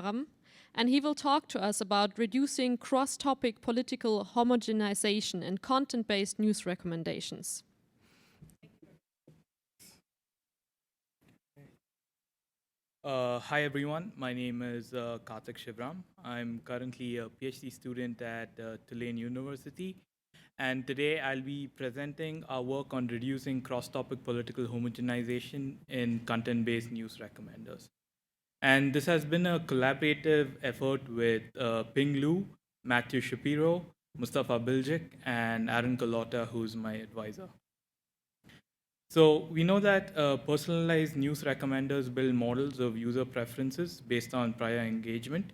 Shivaram, and he will talk to us about reducing cross-topic political homogenization in content-based news recommendations. Hi everyone, my name is Karthik Shivaram. I'm currently a PhD student at Tulane University, and today I'll be presenting our work on reducing cross-topic political homogenization in content-based news recommenders. And this has been a collaborative effort with Ping Lu, Matthew Shapiro, Mustafa Bilgic, and Aron Culotta, who's my advisor. So we know that personalized news recommenders build models of user preferences based on prior engagement.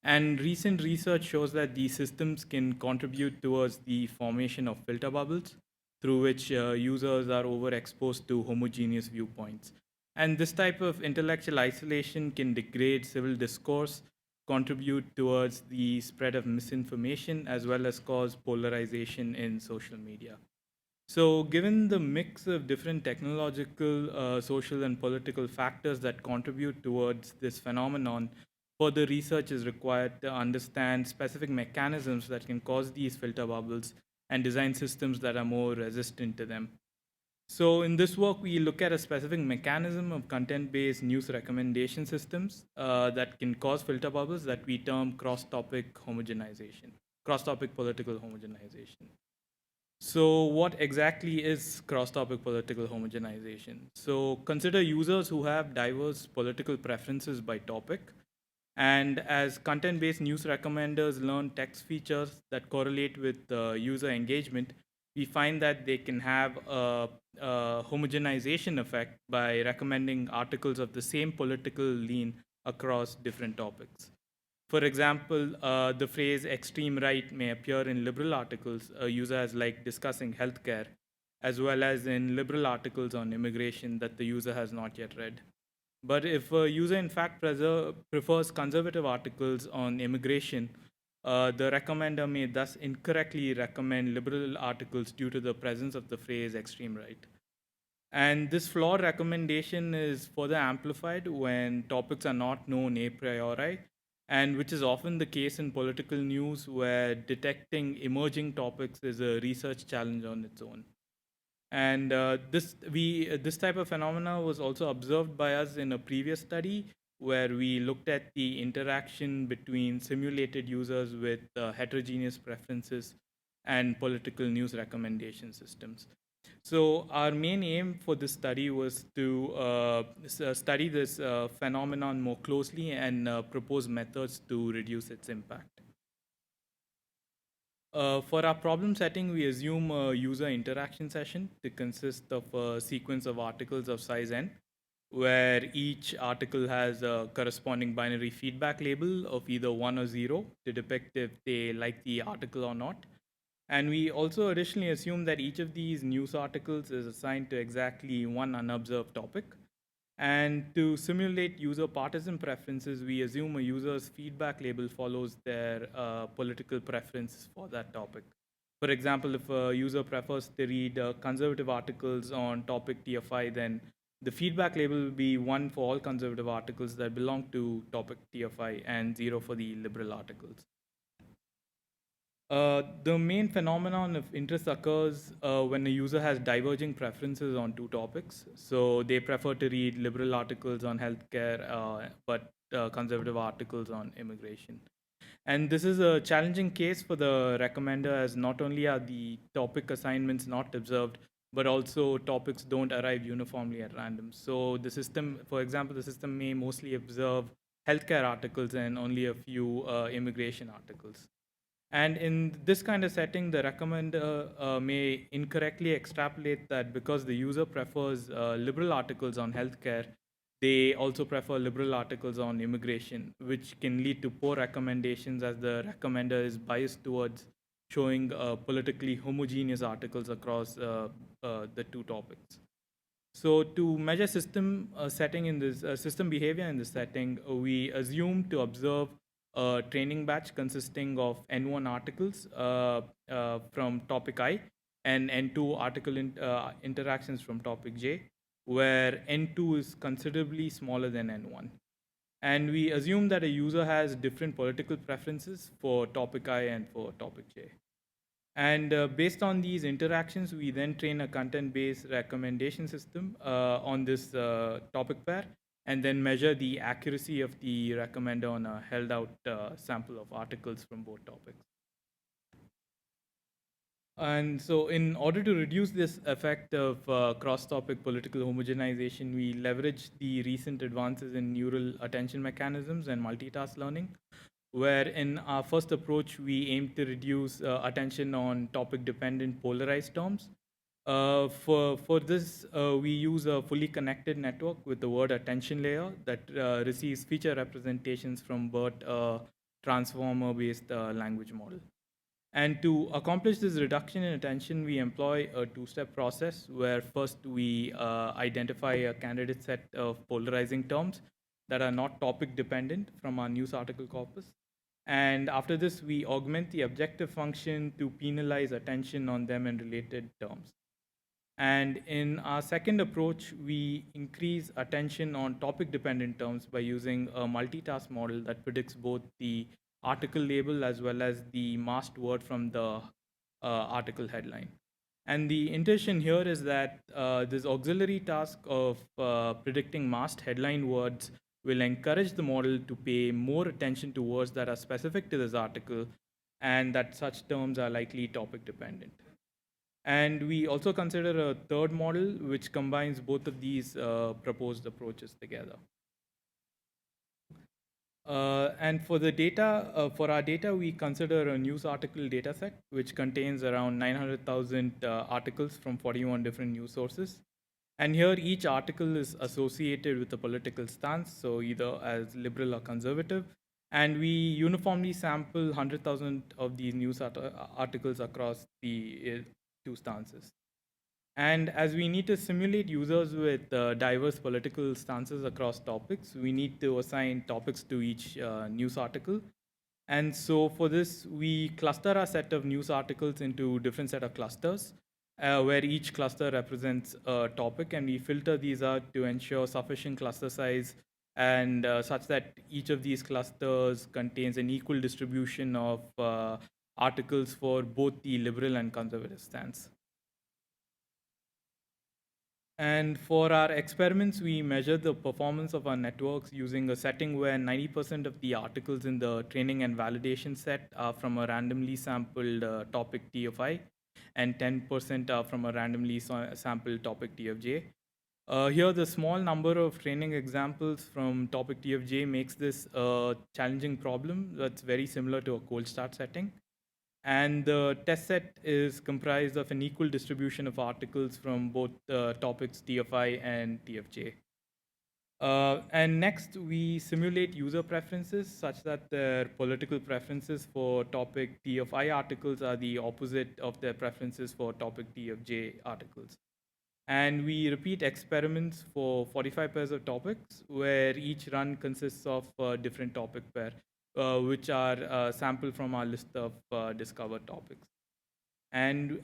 And recent research shows that these systems can contribute towards the formation of filter bubbles through which users are overexposed to homogeneous viewpoints. And this type of intellectual isolation can degrade civil discourse, contribute towards the spread of misinformation, as well as cause polarization in social media. So, given the mix of different technological, social, and political factors that contribute towards this phenomenon, further research is required to understand specific mechanisms that can cause these filter bubbles and design systems that are more resistant to them. So, in this work, we look at a specific mechanism of content based news recommendation systems that can cause filter bubbles that we term cross topic homogenization, cross topic political homogenization. So, what exactly is cross-topic political homogenization? So, consider users who have diverse political preferences by topic. And as content-based news recommenders learn text features that correlate with user engagement, we find that they can have a homogenization effect by recommending articles of the same political lean across different topics. For example, the phrase extreme right may appear in liberal articles a user has liked discussing healthcare, as well as in liberal articles on immigration that the user has not yet read. But if a user in fact prefers conservative articles on immigration, the recommender may thus incorrectly recommend liberal articles due to the presence of the phrase extreme right. And this flawed recommendation is further amplified when topics are not known a priori, and which is often the case in political news where detecting emerging topics is a research challenge on its own. And this type of phenomena was also observed by us in a previous study where we looked at the interaction between simulated users with heterogeneous preferences and political news recommendation systems. So our main aim for this study was to study this phenomenon more closely and propose methods to reduce its impact. For our problem setting, we assume a user interaction session to consist of a sequence of articles of size n, where each article has a corresponding binary feedback label of either 1 or 0 to depict if they like the article or not. And we also additionally assume that each of these news articles is assigned to exactly one unobserved topic. And to simulate user partisan preferences, we assume a user's feedback label follows their political preference for that topic. For example, if a user prefers to read conservative articles on topic TFI, then the feedback label will be 1 for all conservative articles that belong to topic TFI and 0 for the liberal articles. The main phenomenon of interest occurs when a user has diverging preferences on two topics. So they prefer to read liberal articles on healthcare, but conservative articles on immigration. And this is a challenging case for the recommender, as not only are the topic assignments not observed, but also topics don't arrive uniformly at random. So the system, for example, the system may mostly observe healthcare articles and only a few immigration articles. And in this kind of setting, the recommender may incorrectly extrapolate that because the user prefers liberal articles on healthcare, they also prefer liberal articles on immigration, which can lead to poor recommendations as the recommender is biased towards showing politically homogeneous articles across the two topics. So to measure system setting in this system behavior in this setting, we assume to observe a training batch consisting of N1 articles from topic I and N2 interactions from topic J, where N2 is considerably smaller than N1. And we assume that a user has different political preferences for topic I and for topic J. And based on these interactions, we then train a content-based recommendation system on this topic pair, and then measure the accuracy of the recommender on a held-out sample of articles from both topics. And so, in order to reduce this effect of cross-topic political homogenization, we leverage the recent advances in neural attention mechanisms and multitask learning, where in our first approach, we aim to reduce attention on topic-dependent polarized terms. For this, we use a fully connected network with the word attention layer that receives feature representations from BERT, transformer-based language model. And to accomplish this reduction in attention, we employ a two-step process where first we identify a candidate set of polarizing terms that are not topic dependent from our news article corpus. And after this, we augment the objective function to penalize attention on them and related terms. And in our second approach, we increase attention on topic dependent terms by using a multitask model that predicts both the article label as well as the masked word from the article headline. And the intention here is that this auxiliary task of predicting masked headline words will encourage the model to pay more attention to words that are specific to this article and that such terms are likely topic dependent. And we also consider a third model which combines both of these proposed approaches together. And for the data, for our data, we consider a news article data set, which contains around 900,000 articles from 41 different news sources. And here, each article is associated with a political stance, so either as liberal or conservative. And we uniformly sample 100,000 of these news articles across the two stances. And as we need to simulate users with diverse political stances across topics, we need to assign topics to each news article. And so for this, we cluster our set of news articles into different set of clusters, where each cluster represents a topic, and we filter these out to ensure sufficient cluster size and such that each of these clusters contains an equal distribution of articles for both the liberal and conservative stance. And for our experiments, we measure the performance of our networks using a setting where 90% of the articles in the training and validation set are from a randomly sampled topic T of I, and 10% are from a randomly sampled topic T of J. Here, the small number of training examples from topic T of J makes this a challenging problem that's very similar to a cold start setting. And the test set is comprised of an equal distribution of articles from both topics TFI and TFJ. And next, we simulate user preferences such that their political preferences for topic TFI articles are the opposite of their preferences for topic TFJ articles. And we repeat experiments for 45 pairs of topics, where each run consists of a different topic pair, which are sampled from our list of discovered topics. And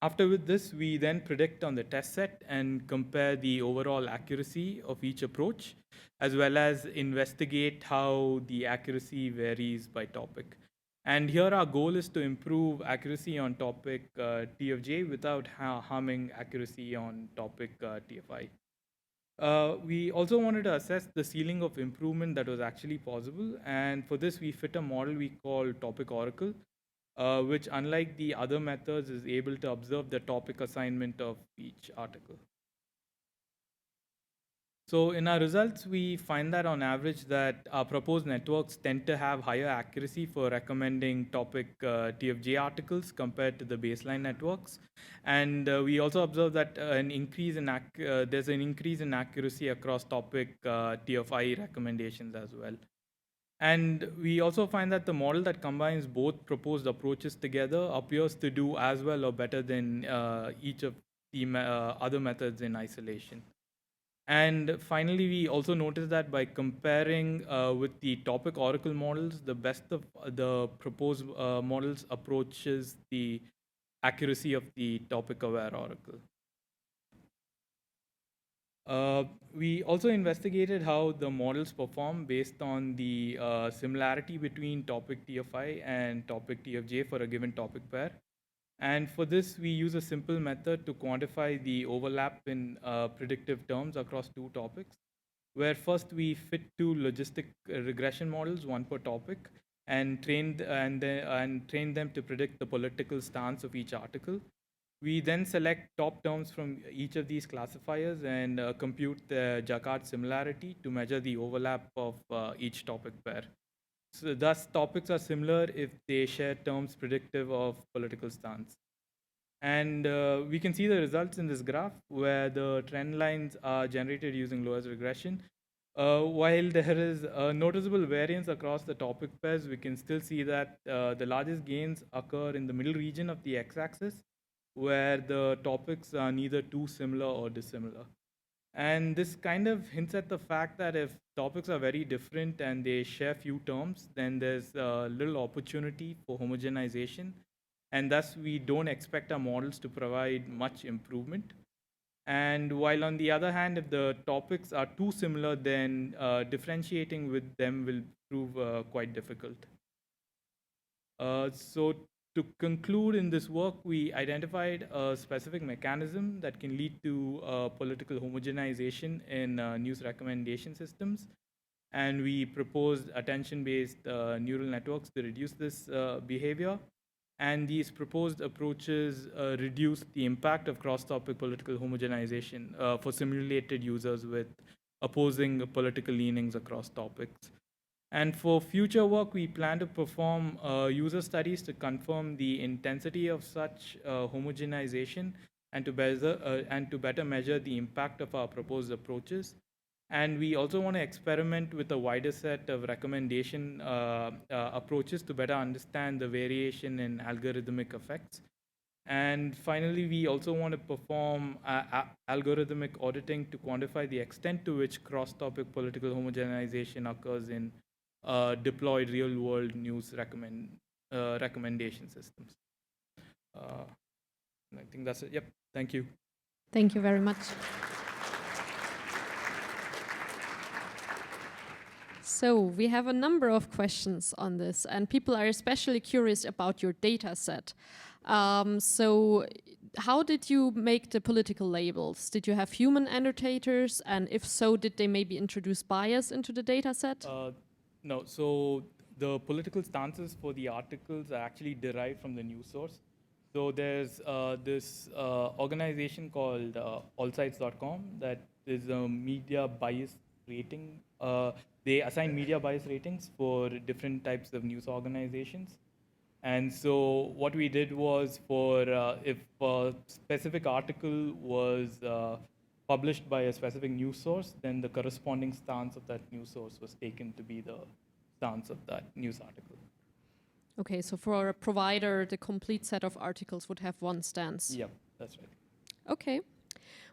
after with this, we then predict on the test set and compare the overall accuracy of each approach, as well as investigate how the accuracy varies by topic. And here our goal is to improve accuracy on topic TFJ without harming accuracy on topic TFI. We also wanted to assess the ceiling of improvement that was actually possible. And for this, we fit a model we call topic oracle, which, unlike the other methods, is able to observe the topic assignment of each article. So in our results, we find that on average that our proposed networks tend to have higher accuracy for recommending topic TFJ articles compared to the baseline networks. And we also observe that there's an increase in accuracy across topic TFI recommendations as well. And we also find that the model that combines both proposed approaches together appears to do as well or better than each of the other methods in isolation. And finally, we also noticed that by comparing with the topic oracle models, the best of the proposed models approaches the accuracy of the topic aware oracle. We also investigated how the models perform based on the similarity between topic T of I and topic T of J for a given topic pair. And for this, we use a simple method to quantify the overlap in predictive terms across two topics, where first we fit two logistic regression models, one per topic, and train them to predict the political stance of each article. We then select top terms from each of these classifiers and compute the Jacquard similarity to measure the overlap of each topic pair. So thus, topics are similar if they share terms predictive of political stance. And we can see the results in this graph where the trend lines are generated using Loess regression. While there is a noticeable variance across the topic pairs, we can still see that the largest gains occur in the middle region of the x-axis, where the topics are neither too similar or dissimilar. And this kind of hints at the fact that if topics are very different and they share few terms, then there's little opportunity for homogenization. And thus, we don't expect our models to provide much improvement. And while on the other hand, if the topics are too similar, then differentiating with them will prove quite difficult. So to conclude in this work, we identified a specific mechanism that can lead to political homogenization in news recommendation systems. And we proposed attention-based neural networks to reduce this behavior. And these proposed approaches reduce the impact of cross-topic political homogenization for simulated users with opposing political leanings across topics. And for future work, we plan to perform user studies to confirm the intensity of such homogenization and to better measure the impact of our proposed approaches. And we also want to experiment with a wider set of recommendation approaches to better understand the variation in algorithmic effects. And finally, we also want to perform algorithmic auditing to quantify the extent to which cross-topic political homogenization occurs in deployed real-world news recommendation systems. I think that's it. Yep. Thank you. Thank you very much. So we have a number of questions on this, and people are especially curious about your data set. So how did you make the political labels? Did you have human annotators? And if so, did they maybe introduce bias into the data set? No. So the political stances for the articles are actually derived from the news source. So there's this organization called allsites.com that is a media bias rating. They assign media bias ratings for different types of news organizations. And so what we did was for if a specific article was published by a specific news source, then the corresponding stance of that news source was taken to be the stance of that news article. Okay, so for a provider, the complete set of articles would have one stance. Yep, that's right. Okay.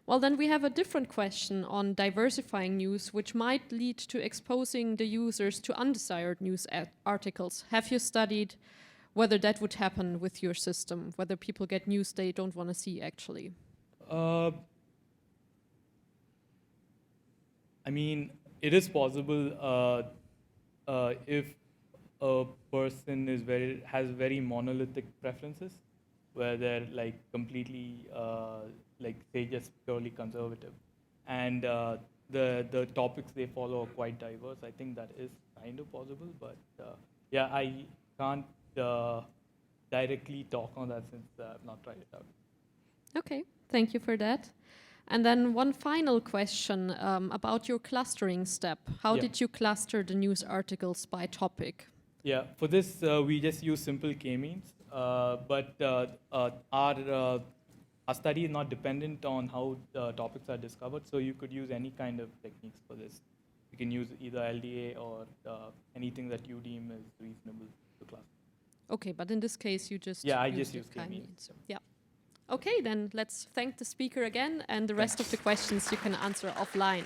Well, then we have a different question on diversifying news, which might lead to exposing the users to undesired news articles. Have you studied whether that would happen with your system, whether people get news they don't want to see actually? I mean, it is possible if a person has very monolithic preferences, where they're like completely like say just purely conservative, and the topics they follow are quite diverse. I think that is kind of possible, but yeah, I can't directly talk on that since I've not tried it out. Okay, thank you for that. And then one final question about your clustering step. How did you cluster the news articles by topic? Yeah, for this we just use simple k-means, but our study is not dependent on how topics are discovered, so you could use any kind of techniques for this. You can use either LDA or anything that you deem is reasonable to cluster. Okay, but in this case you just I just use k-means. Yeah. Okay, then let's thank the speaker again, and the rest of the questions you can answer offline.